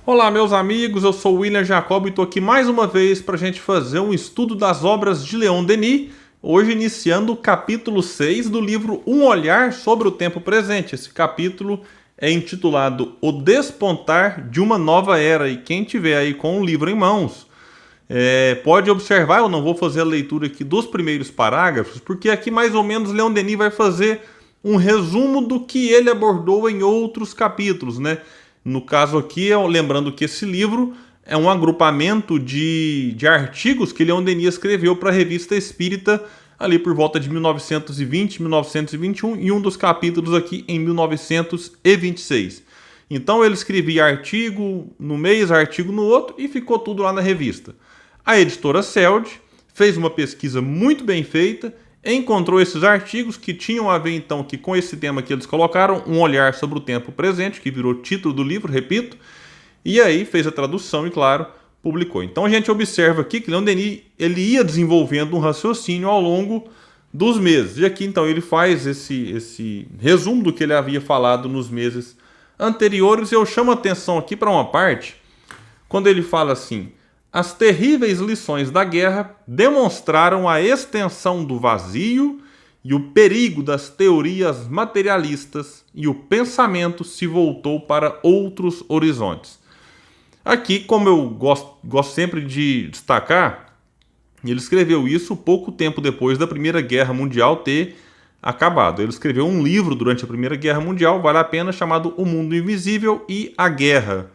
Olá, meus amigos, eu sou o William Jacob e estou aqui mais uma vez para a gente fazer um estudo das obras de Leon Denis, hoje iniciando o capítulo 6 do livro Um Olhar sobre o Tempo Presente. Esse capítulo é intitulado O Despontar de uma Nova Era, e quem tiver aí com o livro em mãos pode observar. Eu não vou fazer a leitura aqui dos primeiros parágrafos, porque aqui mais ou menos Leon Denis vai fazer um resumo do que ele abordou em outros capítulos, né? No caso aqui, lembrando que esse livro é um agrupamento de artigos que Leon Denis escreveu para a Revista Espírita ali por volta de 1920, 1921 e um dos capítulos aqui em 1926. Então ele escrevia artigo no mês, artigo no outro e ficou tudo lá na revista. A editora Celd fez uma pesquisa muito bem feita, encontrou esses artigos que tinham a ver então que com esse tema que eles colocaram, um olhar sobre o tempo presente, que virou título do livro, repito, e aí fez a tradução e, claro, publicou. Então a gente observa aqui que Leon Denis ele ia desenvolvendo um raciocínio ao longo dos meses. E aqui então ele faz esse resumo do que ele havia falado nos meses anteriores. Eu chamo a atenção aqui para uma parte, quando ele fala assim: as terríveis lições da guerra demonstraram a extensão do vazio e o perigo das teorias materialistas, e o pensamento se voltou para outros horizontes. Aqui, como eu gosto sempre de destacar, ele escreveu isso pouco tempo depois da Primeira Guerra Mundial ter acabado. Ele escreveu um livro durante a Primeira Guerra Mundial, vale a pena, chamado O Mundo Invisível e a Guerra.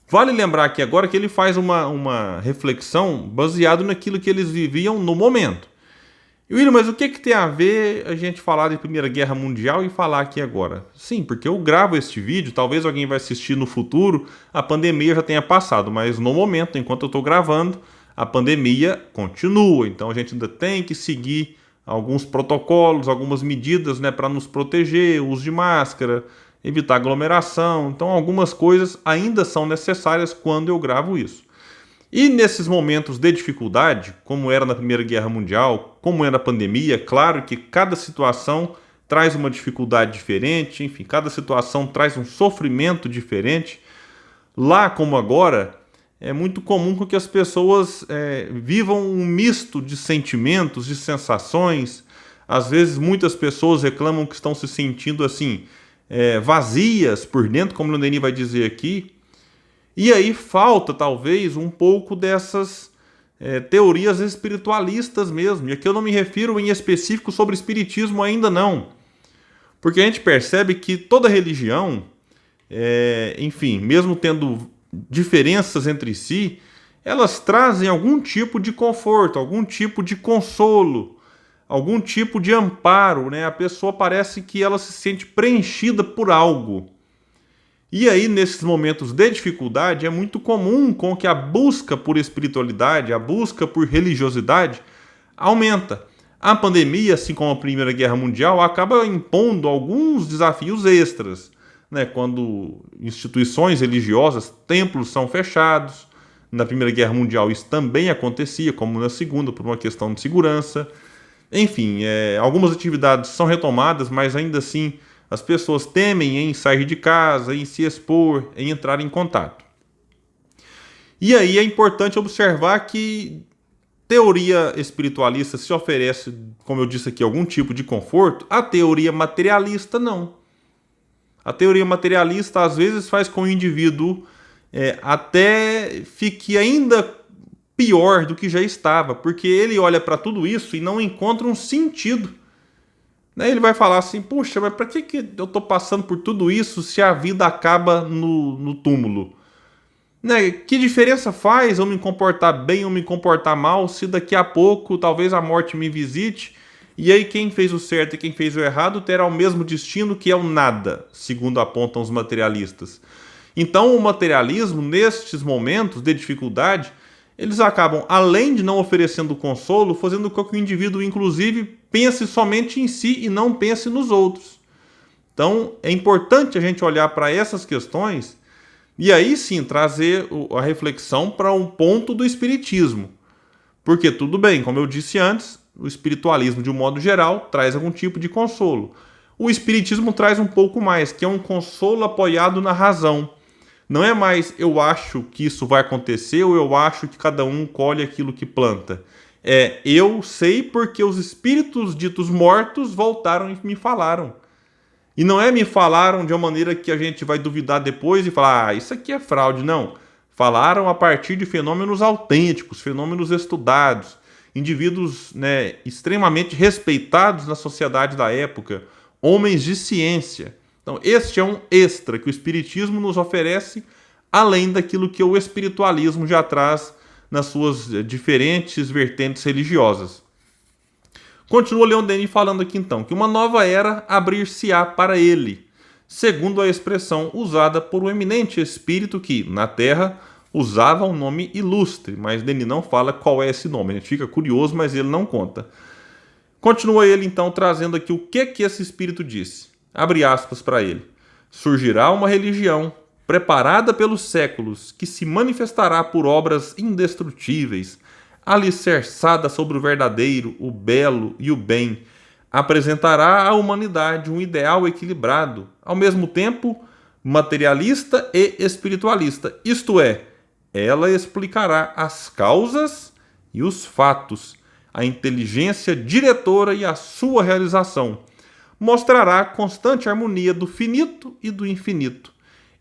Vale lembrar aqui agora que ele faz uma reflexão baseado naquilo que eles viviam no momento. E William, mas o que tem a ver a gente falar de Primeira Guerra Mundial e falar aqui agora? Sim, porque eu gravo este vídeo, talvez alguém vai assistir no futuro, a pandemia já tenha passado, mas no momento, enquanto eu estou gravando, a pandemia continua. Então a gente ainda tem que seguir alguns protocolos, algumas medidas, né, para nos proteger, uso de máscara, evitar aglomeração. Então algumas coisas ainda são necessárias quando eu gravo isso. E nesses momentos de dificuldade, como era na Primeira Guerra Mundial, como é na pandemia, claro que cada situação traz uma dificuldade diferente, enfim, cada situação traz um sofrimento diferente. Lá como agora, é muito comum que as pessoas vivam um misto de sentimentos, de sensações. Às vezes muitas pessoas reclamam que estão se sentindo assim, vazias por dentro, como o Denis vai dizer aqui. E aí falta talvez um pouco dessas teorias espiritualistas mesmo. E aqui eu não me refiro em específico sobre espiritismo ainda não. Porque a gente percebe que toda religião, enfim, mesmo tendo diferenças entre si, elas trazem algum tipo de conforto, algum tipo de consolo, algum tipo de amparo, né? A pessoa parece que ela se sente preenchida por algo. E aí, nesses momentos de dificuldade, é muito comum com que a busca por espiritualidade, a busca por religiosidade, aumenta. A pandemia, assim como a Primeira Guerra Mundial, acaba impondo alguns desafios extras, né? Quando instituições religiosas, templos são fechados. Na Primeira Guerra Mundial isso também acontecia, como na Segunda, por uma questão de segurança. Enfim, algumas atividades são retomadas, mas ainda assim as pessoas temem em sair de casa, em se expor, em entrar em contato. E aí é importante observar que teoria espiritualista se oferece, como eu disse aqui, algum tipo de conforto. A teoria materialista não. A teoria materialista às vezes faz com que o indivíduo até fique ainda pior do que já estava, porque ele olha para tudo isso e não encontra um sentido. Ele vai falar assim: puxa, mas para que eu estou passando por tudo isso se a vida acaba no túmulo? Que diferença faz eu me comportar bem ou me comportar mal se daqui a pouco talvez a morte me visite e aí quem fez o certo e quem fez o errado terá o mesmo destino, que é o nada, segundo apontam os materialistas. Então o materialismo, nestes momentos de dificuldade, eles acabam, além de não oferecendo consolo, fazendo com que o indivíduo, inclusive, pense somente em si e não pense nos outros. Então, é importante a gente olhar para essas questões e aí sim trazer a reflexão para um ponto do espiritismo. Porque tudo bem, como eu disse antes, o espiritualismo, de um modo geral, traz algum tipo de consolo. O espiritismo traz um pouco mais, que é um consolo apoiado na razão. Não é mais eu acho que isso vai acontecer ou eu acho que cada um colhe aquilo que planta. É eu sei porque os espíritos ditos mortos voltaram e me falaram. E não é me falaram de uma maneira que a gente vai duvidar depois e falar, ah, isso aqui é fraude. Não. Falaram a partir de fenômenos autênticos, fenômenos estudados, indivíduos, né, extremamente respeitados na sociedade da época, homens de ciência. Então, este é um extra que o Espiritismo nos oferece, além daquilo que o espiritualismo já traz nas suas diferentes vertentes religiosas. Continua Leon Denis falando aqui então, que uma nova era abrir-se-á para ele, segundo a expressão usada por um eminente espírito que, na Terra, usava um nome ilustre, mas Denis não fala qual é esse nome. A gente fica curioso, mas ele não conta. Continua ele então trazendo aqui o que esse espírito disse. Abre aspas para ele. Surgirá uma religião preparada pelos séculos que se manifestará por obras indestrutíveis, alicerçada sobre o verdadeiro, o belo e o bem, apresentará à humanidade um ideal equilibrado, ao mesmo tempo materialista e espiritualista. Isto é, ela explicará as causas e os fatos, a inteligência diretora e a sua realização. Mostrará a constante harmonia do finito e do infinito,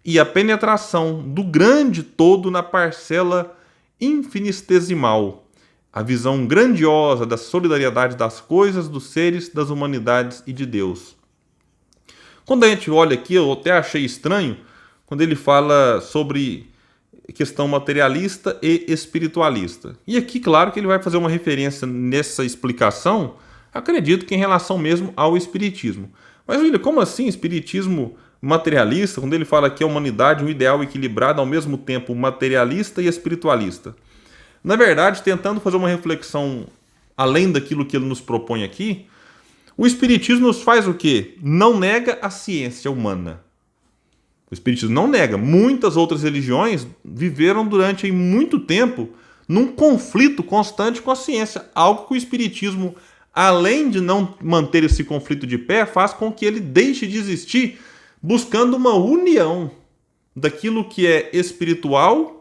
e a penetração do grande todo na parcela infinitesimal. A visão grandiosa da solidariedade das coisas, dos seres, das humanidades e de Deus. Quando a gente olha aqui, eu até achei estranho, quando ele fala sobre questão materialista e espiritualista. E aqui, claro, que ele vai fazer uma referência nessa explicação, acredito que em relação mesmo ao espiritismo. Mas, William, como assim espiritismo materialista, quando ele fala que a humanidade é um ideal equilibrado, ao mesmo tempo materialista e espiritualista? Na verdade, tentando fazer uma reflexão além daquilo que ele nos propõe aqui, o Espiritismo nos faz o quê? Não nega a ciência humana. O Espiritismo não nega. Muitas outras religiões viveram durante muito tempo num conflito constante com a ciência. Algo que o Espiritismo, além de não manter esse conflito de pé, faz com que ele deixe de existir, buscando uma união daquilo que é espiritual,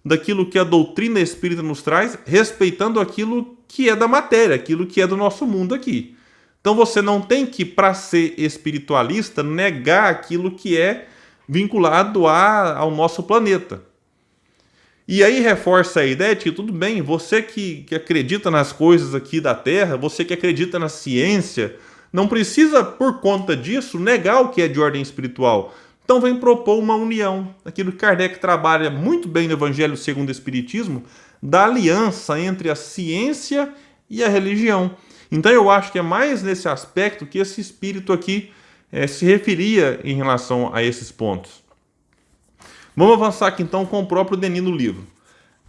daquilo que a doutrina espírita nos traz, respeitando aquilo que é da matéria, aquilo que é do nosso mundo aqui. Então você não tem que, para ser espiritualista, negar aquilo que é vinculado ao nosso planeta. E aí reforça a ideia de que tudo bem, você que acredita nas coisas aqui da Terra, você que acredita na ciência, não precisa, por conta disso, negar o que é de ordem espiritual. Então vem propor uma união, aquilo que Kardec trabalha muito bem no Evangelho segundo o Espiritismo, da aliança entre a ciência e a religião. Então eu acho que é mais nesse aspecto que esse espírito aqui se referia em relação a esses pontos. Vamos avançar aqui então com o próprio Denis no livro.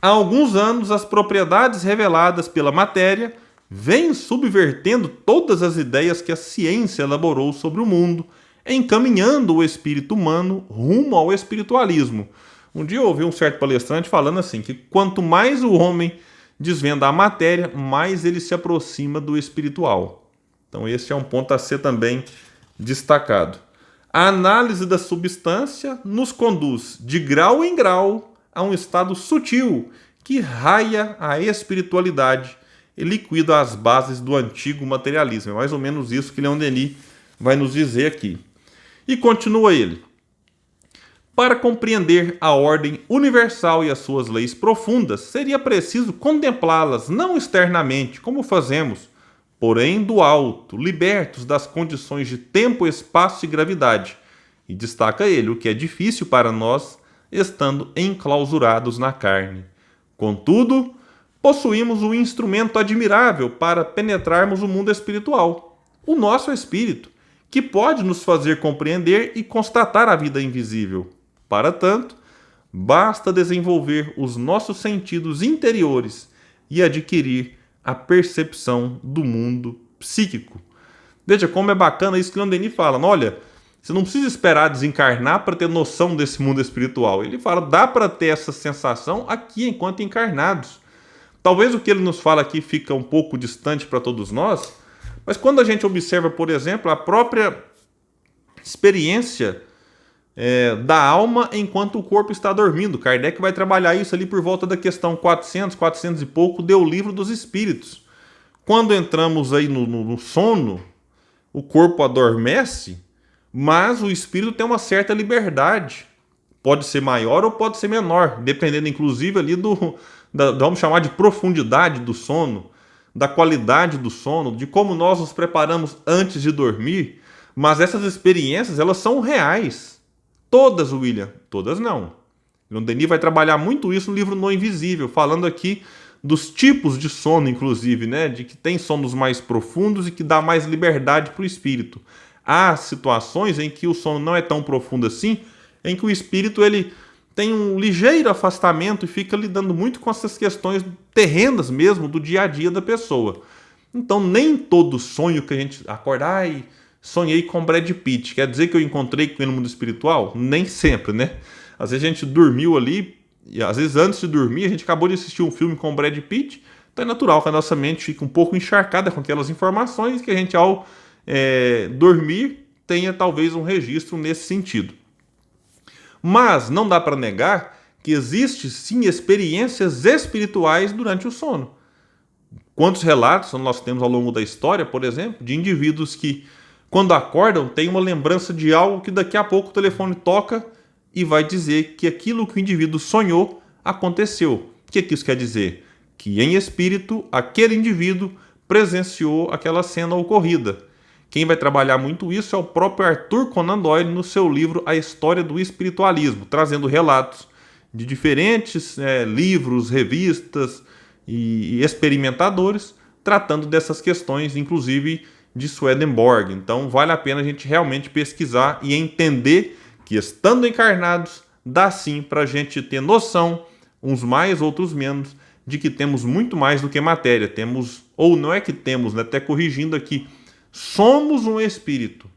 Há alguns anos as propriedades reveladas pela matéria vêm subvertendo todas as ideias que a ciência elaborou sobre o mundo, encaminhando o espírito humano rumo ao espiritualismo. Um dia eu ouvi um certo palestrante falando assim, que quanto mais o homem desvenda a matéria, mais ele se aproxima do espiritual. Então esse é um ponto a ser também destacado. A análise da substância nos conduz de grau em grau a um estado sutil que raia a espiritualidade e liquida as bases do antigo materialismo. É mais ou menos isso que Leon Denis vai nos dizer aqui. E continua ele. Para compreender a ordem universal e as suas leis profundas, seria preciso contemplá-las não externamente, como fazemos, porém do alto, libertos das condições de tempo, espaço e gravidade. E destaca ele, o que é difícil para nós, estando enclausurados na carne. Contudo, possuímos um instrumento admirável para penetrarmos o mundo espiritual, o nosso espírito, que pode nos fazer compreender e constatar a vida invisível. Para tanto, basta desenvolver os nossos sentidos interiores e adquirir a percepção do mundo psíquico. Veja como é bacana isso que Leon Denis fala. Olha, você não precisa esperar desencarnar para ter noção desse mundo espiritual. Ele fala, dá para ter essa sensação aqui enquanto encarnados. Talvez o que ele nos fala aqui fica um pouco distante para todos nós, mas quando a gente observa, por exemplo, a própria experiência da alma enquanto o corpo está dormindo. Kardec vai trabalhar isso ali por volta da questão 400 e pouco do Livro dos Espíritos. Quando entramos aí no sono, o corpo adormece, mas o espírito tem uma certa liberdade. Pode ser maior ou pode ser menor, dependendo inclusive ali vamos chamar de profundidade do sono, da qualidade do sono, de como nós nos preparamos antes de dormir. Mas essas experiências, elas são reais. Todas, William. Todas não. O Denis vai trabalhar muito isso no livro No Invisível, falando aqui dos tipos de sono, inclusive, né? De que tem sonos mais profundos e que dá mais liberdade para o espírito. Há situações em que o sono não é tão profundo assim, em que o espírito ele tem um ligeiro afastamento e fica lidando muito com essas questões terrenas mesmo do dia a dia da pessoa. Então, nem todo sonho que a gente acorda, sonhei com Brad Pitt, quer dizer que eu encontrei com ele no mundo espiritual? Nem sempre, né? Às vezes a gente dormiu ali, e às vezes antes de dormir a gente acabou de assistir um filme com Brad Pitt, então é natural que a nossa mente fique um pouco encharcada com aquelas informações que a gente, ao dormir, tenha talvez um registro nesse sentido. Mas não dá para negar que existe sim experiências espirituais durante o sono. Quantos relatos nós temos ao longo da história, por exemplo, de indivíduos que, quando acordam, têm uma lembrança de algo que daqui a pouco o telefone toca e vai dizer que aquilo que o indivíduo sonhou aconteceu. O que isso quer dizer? Que em espírito, aquele indivíduo presenciou aquela cena ocorrida. Quem vai trabalhar muito isso é o próprio Arthur Conan Doyle no seu livro A História do Espiritualismo, trazendo relatos de diferentes livros, revistas e experimentadores, tratando dessas questões, inclusive de Swedenborg. Então vale a pena a gente realmente pesquisar e entender que, estando encarnados, dá sim para a gente ter noção, uns mais, outros menos, de que temos muito mais do que matéria. Temos, ou não é que temos, né? Até corrigindo aqui, somos um espírito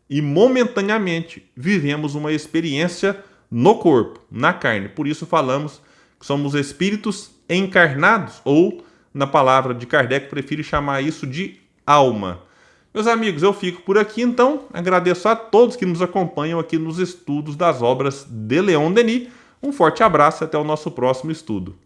e momentaneamente vivemos uma experiência no corpo, na carne. Por isso falamos que somos espíritos encarnados, ou, na palavra de Kardec, prefiro chamar isso de alma. Meus amigos, eu fico por aqui então. Agradeço a todos que nos acompanham aqui nos estudos das obras de Leon Denis. Um forte abraço e até o nosso próximo estudo.